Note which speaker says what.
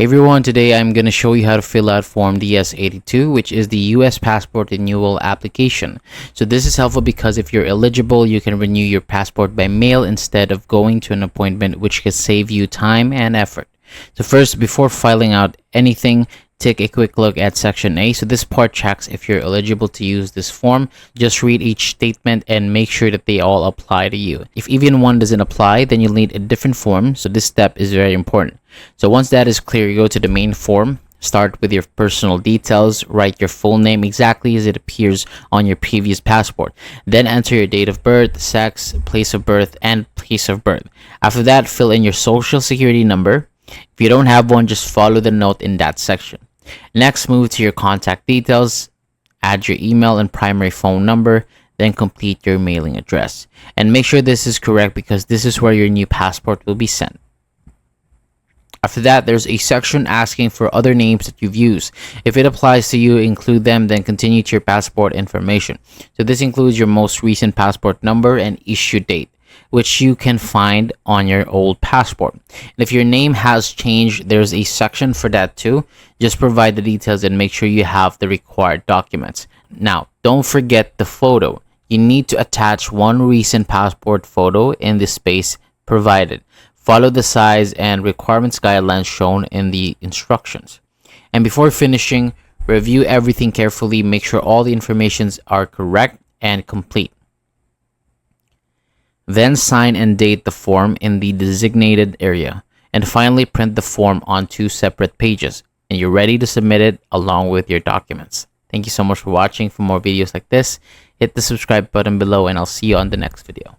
Speaker 1: Hey everyone, today I'm going to show you how to fill out Form DS-82, which is the US Passport Renewal Application. So this is helpful because if you're eligible, you can renew your passport by mail instead of going to an appointment, which can save you time and effort. So first, before filling out anything, take a quick look at Section A. So this part checks if you're eligible to use this form. Just read each statement and make sure that they all apply to you. If even one doesn't apply, then you'll need a different form. So this step is very important. So once that is clear, you go to the main form. Start with your personal details. Write your full name exactly as it appears on your previous passport. Then enter your date of birth, sex, place of birth, and place of birth. After that, fill in your social security number. If you don't have one, just follow the note in that section. Next, move to your contact details, add your email and primary phone number, then complete your mailing address. And make sure this is correct because this is where your new passport will be sent. After that, there's a section asking for other names that you've used. If it applies to you, include them, then continue to your passport information. So this includes your most recent passport number and issue date, which you can find on your old passport. And if your name has changed, there's a section for that too. Just provide the details and make sure you have the required documents. Now, don't forget the photo. You need to attach one recent passport photo in the space provided. Follow the size and requirements guidelines shown in the instructions. And before finishing, review everything carefully. Make sure all the informations are correct and complete. Then sign and date the form in the designated area. And finally, print the form on 2 separate pages. And you're ready to submit it along with your documents. Thank you so much for watching. For more videos like this, hit the subscribe button below and I'll see you on the next video.